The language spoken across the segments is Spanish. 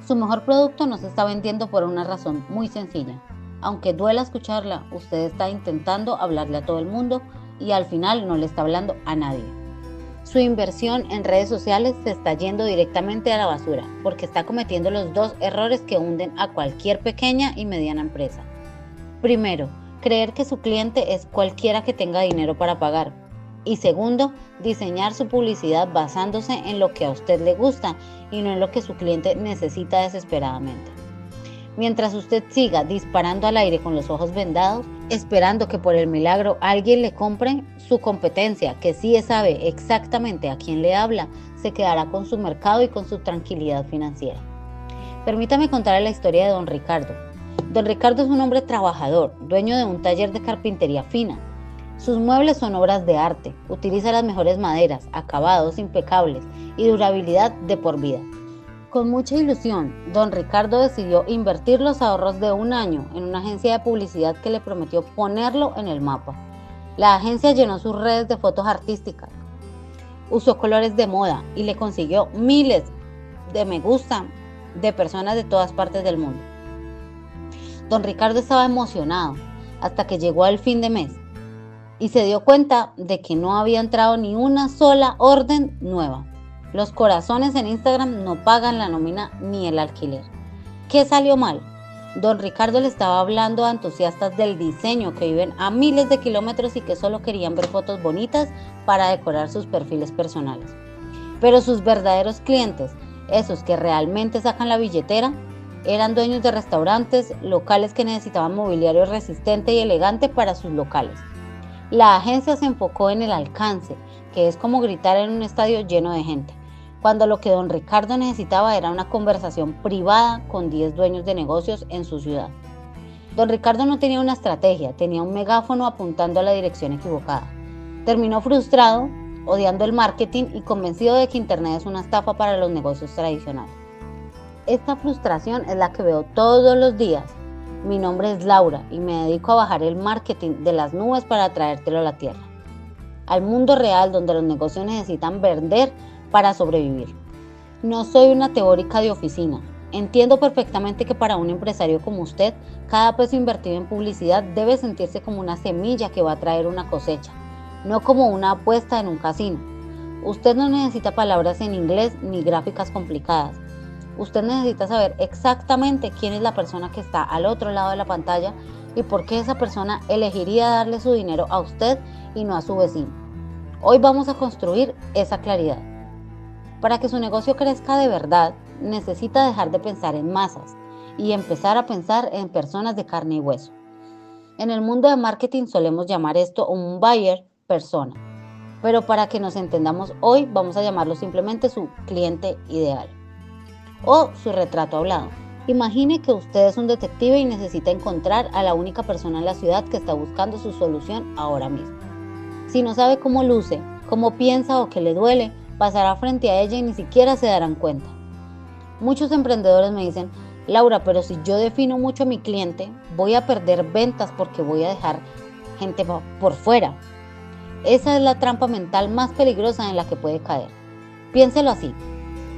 Su mejor producto no se está vendiendo por una razón muy sencilla. Aunque duela escucharla, usted está intentando hablarle a todo el mundo y al final no le está hablando a nadie. Su inversión en redes sociales se está yendo directamente a la basura porque está cometiendo los dos errores que hunden a cualquier pequeña y mediana empresa. Primero, creer que su cliente es cualquiera que tenga dinero para pagar. Y segundo, diseñar su publicidad basándose en lo que a usted le gusta y no en lo que su cliente necesita desesperadamente. Mientras usted siga disparando al aire con los ojos vendados, esperando que por el milagro alguien le compre, su competencia, que sí sabe exactamente a quién le habla, se quedará con su mercado y con su tranquilidad financiera. Permítame contarle la historia de don Ricardo. Don Ricardo es un hombre trabajador, dueño de un taller de carpintería fina. Sus muebles son obras de arte, utiliza las mejores maderas, acabados impecables y durabilidad de por vida. Con mucha ilusión, don Ricardo decidió invertir los ahorros de un año en una agencia de publicidad que le prometió ponerlo en el mapa. La agencia llenó sus redes de fotos artísticas, usó colores de moda y le consiguió miles de me gusta de personas de todas partes del mundo. Don Ricardo estaba emocionado hasta que llegó al fin de mes y se dio cuenta de que no había entrado ni una sola orden nueva. Los corazones en Instagram no pagan la nómina ni el alquiler. ¿Qué salió mal? Don Ricardo le estaba hablando a entusiastas del diseño que viven a miles de kilómetros y que solo querían ver fotos bonitas para decorar sus perfiles personales. Pero sus verdaderos clientes, esos que realmente sacan la billetera, eran dueños de restaurantes, locales que necesitaban mobiliario resistente y elegante para sus locales. La agencia se enfocó en el alcance, que es como gritar en un estadio lleno de gente, cuando lo que don Ricardo necesitaba era una conversación privada con 10 dueños de negocios en su ciudad. Don Ricardo no tenía una estrategia, tenía un megáfono apuntando a la dirección equivocada. Terminó frustrado, odiando el marketing y convencido de que Internet es una estafa para los negocios tradicionales. Esta frustración es la que veo todos los días. Mi nombre es Laura y me dedico a bajar el marketing de las nubes para traértelo a la tierra, al mundo real donde los negocios necesitan vender para sobrevivir. No soy una teórica de oficina. Entiendo perfectamente que para un empresario como usted, cada peso invertido en publicidad debe sentirse como una semilla que va a traer una cosecha, no como una apuesta en un casino. Usted no necesita palabras en inglés ni gráficas complicadas. Usted necesita saber exactamente quién es la persona que está al otro lado de la pantalla y por qué esa persona elegiría darle su dinero a usted y no a su vecino. Hoy vamos a construir esa claridad. Para que su negocio crezca de verdad, necesita dejar de pensar en masas y empezar a pensar en personas de carne y hueso. En el mundo de marketing solemos llamar esto un buyer persona, pero para que nos entendamos hoy vamos a llamarlo simplemente su cliente ideal o su retrato hablado. Imagine que usted es un detective y necesita encontrar a la única persona en la ciudad que está buscando su solución ahora mismo. Si no sabe cómo luce, cómo piensa o qué le duele, pasará frente a ella y ni siquiera se darán cuenta. Muchos emprendedores me dicen, Laura, pero si yo defino mucho a mi cliente, voy a perder ventas porque voy a dejar gente por fuera. Esa es la trampa mental más peligrosa en la que puede caer. Piénselo así.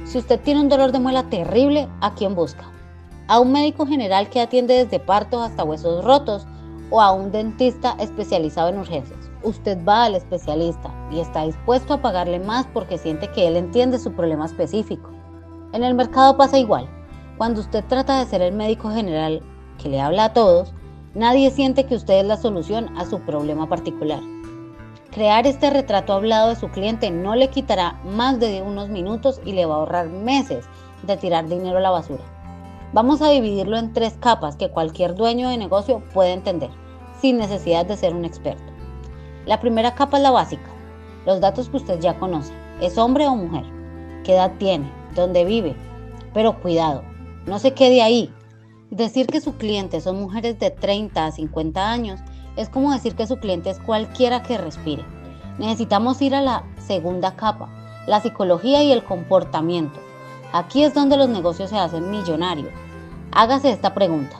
Si usted tiene un dolor de muela terrible, ¿a quién busca? ¿A un médico general que atiende desde partos hasta huesos rotos o a un dentista especializado en urgencias? Usted va al especialista y está dispuesto a pagarle más porque siente que él entiende su problema específico. En el mercado pasa igual. Cuando usted trata de ser el médico general que le habla a todos, nadie siente que usted es la solución a su problema particular. Crear este retrato hablado de su cliente no le quitará más de unos minutos y le va a ahorrar meses de tirar dinero a la basura. Vamos a dividirlo en 3 capas que cualquier dueño de negocio puede entender, sin necesidad de ser un experto. La primera capa es la básica, los datos que usted ya conoce. ¿Es hombre o mujer? ¿Qué edad tiene? ¿Dónde vive? Pero cuidado, no se quede ahí. Decir que su cliente son mujeres de 30 a 50 años es como decir que su cliente es cualquiera que respire. Necesitamos ir a la segunda capa, la psicología y el comportamiento. Aquí es donde los negocios se hacen millonarios. Hágase esta pregunta.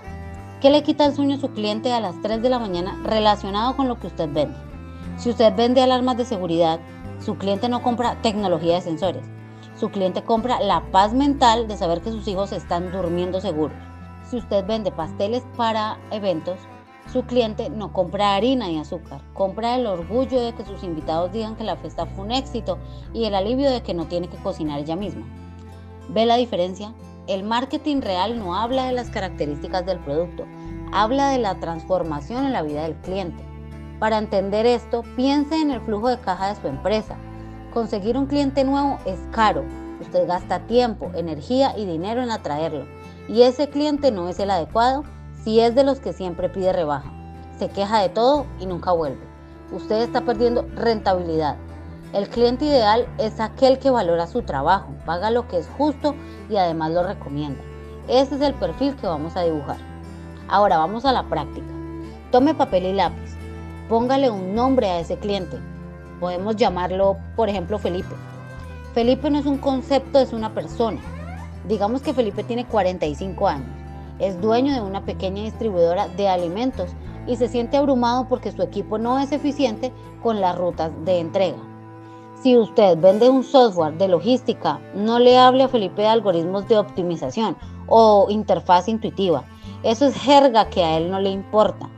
¿Qué le quita el sueño a su cliente a las 3 de la mañana relacionado con lo que usted vende? Si usted vende alarmas de seguridad, su cliente no compra tecnología de sensores. Su cliente compra la paz mental de saber que sus hijos están durmiendo seguros. Si usted vende pasteles para eventos, su cliente no compra harina y azúcar, compra el orgullo de que sus invitados digan que la fiesta fue un éxito y el alivio de que no tiene que cocinar ella misma. ¿Ve la diferencia? El marketing real no habla de las características del producto, habla de la transformación en la vida del cliente. Para entender esto, piense en el flujo de caja de su empresa. Conseguir un cliente nuevo es caro. Usted gasta tiempo, energía y dinero en atraerlo. Y ese cliente no es el adecuado si es de los que siempre pide rebaja. Se queja de todo y nunca vuelve. Usted está perdiendo rentabilidad. El cliente ideal es aquel que valora su trabajo, paga lo que es justo y además lo recomienda. Ese es el perfil que vamos a dibujar. Ahora vamos a la práctica. Tome papel y lápiz. Póngale un nombre a ese cliente. Podemos llamarlo, por ejemplo, Felipe. Felipe no es un concepto, es una persona. Digamos que Felipe tiene 45 años. Es dueño de una pequeña distribuidora de alimentos y se siente abrumado porque su equipo no es eficiente con las rutas de entrega. Si usted vende un software de logística, no le hable a Felipe de algoritmos de optimización o interfaz intuitiva. Eso es jerga que a él no le importa.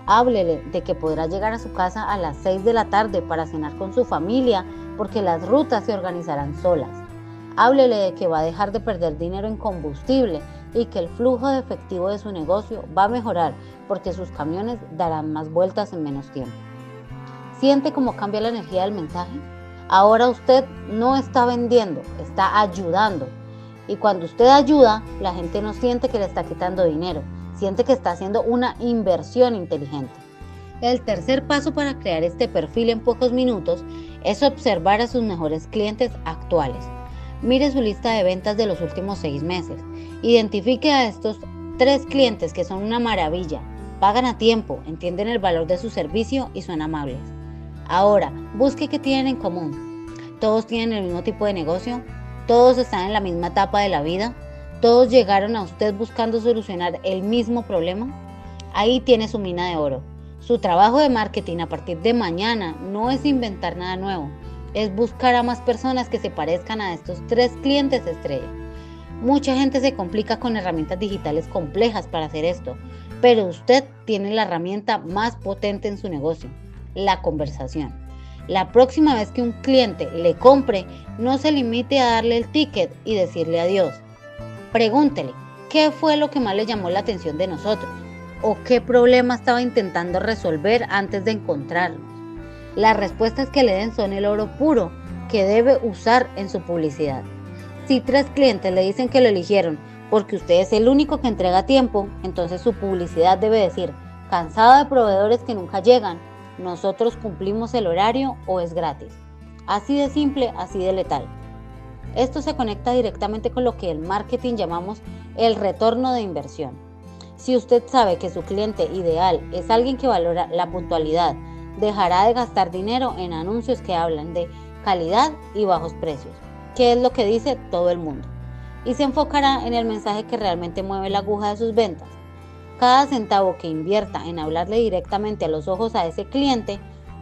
Háblele de que podrá llegar a su casa a las 6 de la tarde para cenar con su familia porque las rutas se organizarán solas. Háblele de que va a dejar de perder dinero en combustible y que el flujo de efectivo de su negocio va a mejorar porque sus camiones darán más vueltas en menos tiempo. ¿Siente cómo cambia la energía del mensaje? Ahora usted no está vendiendo, está ayudando. Y cuando usted ayuda, la gente no siente que le está quitando dinero, siente que está haciendo una inversión inteligente. El tercer paso para crear este perfil en pocos minutos es observar a sus mejores clientes actuales. Mire su lista de ventas de los últimos 6 meses. Identifique a estos 3 clientes que son una maravilla, pagan a tiempo, entienden el valor de su servicio y son amables. Ahora, busque qué tienen en común. ¿Todos tienen el mismo tipo de negocio? ¿Todos están en la misma etapa de la vida? ¿Todos llegaron a usted buscando solucionar el mismo problema? Ahí tiene su mina de oro. Su trabajo de marketing a partir de mañana no es inventar nada nuevo, es buscar a más personas que se parezcan a estos 3 clientes estrella. Mucha gente se complica con herramientas digitales complejas para hacer esto, pero usted tiene la herramienta más potente en su negocio, la conversación. La próxima vez que un cliente le compre, no se limite a darle el ticket y decirle adiós. Pregúntele, ¿qué fue lo que más le llamó la atención de nosotros? ¿O qué problema estaba intentando resolver antes de encontrarnos? Las respuestas que le den son el oro puro que debe usar en su publicidad. Si 3 clientes le dicen que lo eligieron porque usted es el único que entrega a tiempo, entonces su publicidad debe decir, cansado de proveedores que nunca llegan, nosotros cumplimos el horario o es gratis. Así de simple, así de letal. Esto se conecta directamente con lo que en marketing llamamos el retorno de inversión. Si usted sabe que su cliente ideal es alguien que valora la puntualidad, dejará de gastar dinero en anuncios que hablan de calidad y bajos precios, que es lo que dice todo el mundo, y se enfocará en el mensaje que realmente mueve la aguja de sus ventas. Cada centavo que invierta en hablarle directamente a los ojos a ese cliente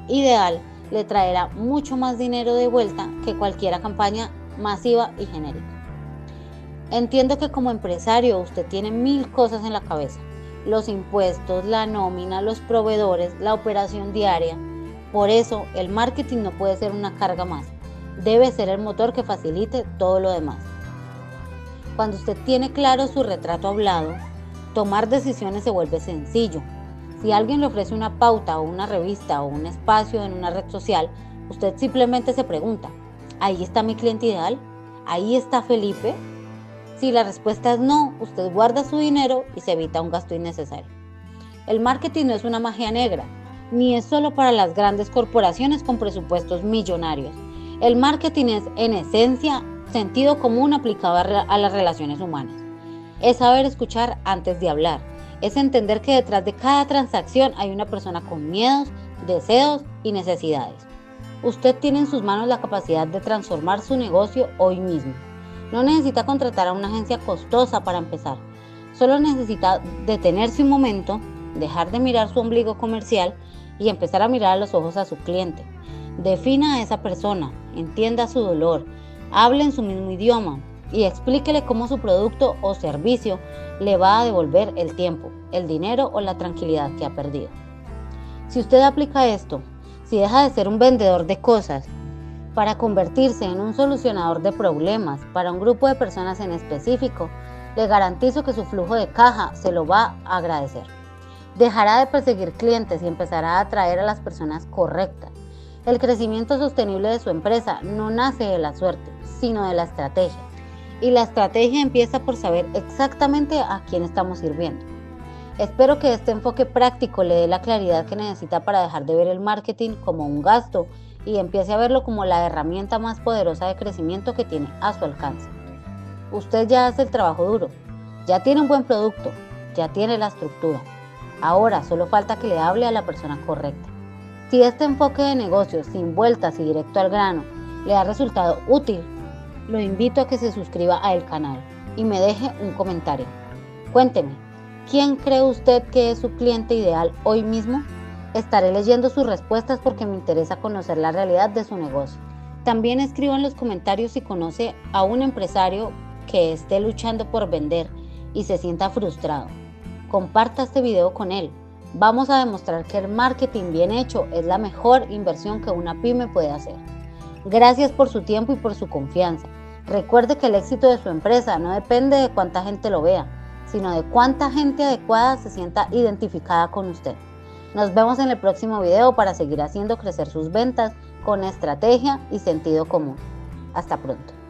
ideal le traerá mucho más dinero de vuelta que cualquier campaña masiva y genérica. Entiendo que como empresario usted tiene 1000 cosas en la cabeza: los impuestos, la nómina, los proveedores, la operación diaria. Por eso el marketing no puede ser una carga más, debe ser el motor que facilite todo lo demás. Cuando usted tiene claro su retrato hablado, tomar decisiones se vuelve sencillo. Si alguien le ofrece una pauta o una revista o un espacio en una red social, usted simplemente se pregunta, ¿ahí está mi cliente ideal? ¿Ahí está Felipe? Si la respuesta es no, usted guarda su dinero y se evita un gasto innecesario. El marketing no es una magia negra, ni es solo para las grandes corporaciones con presupuestos millonarios. El marketing es, en esencia, sentido común aplicado a las relaciones humanas. Es saber escuchar antes de hablar. Es entender que detrás de cada transacción hay una persona con miedos, deseos y necesidades. Usted tiene en sus manos la capacidad de transformar su negocio hoy mismo. No necesita contratar a una agencia costosa para empezar. Solo necesita detenerse un momento, dejar de mirar su ombligo comercial y empezar a mirar a los ojos a su cliente. Defina a esa persona, entienda su dolor, Hable en su mismo idioma y explíquele cómo su producto o servicio le va a devolver el tiempo, el dinero o la tranquilidad que ha perdido. Si usted aplica esto, si deja de ser un vendedor de cosas para convertirse en un solucionador de problemas para un grupo de personas en específico, le garantizo que su flujo de caja se lo va a agradecer. Dejará de perseguir clientes y empezará a atraer a las personas correctas. El crecimiento sostenible de su empresa no nace de la suerte, sino de la estrategia. Y la estrategia empieza por saber exactamente a quién estamos sirviendo. Espero que este enfoque práctico le dé la claridad que necesita para dejar de ver el marketing como un gasto y empiece a verlo como la herramienta más poderosa de crecimiento que tiene a su alcance. Usted ya hace el trabajo duro, ya tiene un buen producto, ya tiene la estructura. Ahora solo falta que le hable a la persona correcta. Si este enfoque de negocio sin vueltas y directo al grano le ha resultado útil, lo invito a que se suscriba al canal y me deje un comentario. Cuénteme, ¿quién cree usted que es su cliente ideal hoy mismo? Estaré leyendo sus respuestas porque me interesa conocer la realidad de su negocio. También escriba en los comentarios si conoce a un empresario que esté luchando por vender y se sienta frustrado. Comparta este video con él. Vamos a demostrar que el marketing bien hecho es la mejor inversión que una pyme puede hacer. Gracias por su tiempo y por su confianza. Recuerde que el éxito de su empresa no depende de cuánta gente lo vea, sino de cuánta gente adecuada se sienta identificada con usted. Nos vemos en el próximo video para seguir haciendo crecer sus ventas con estrategia y sentido común. Hasta pronto.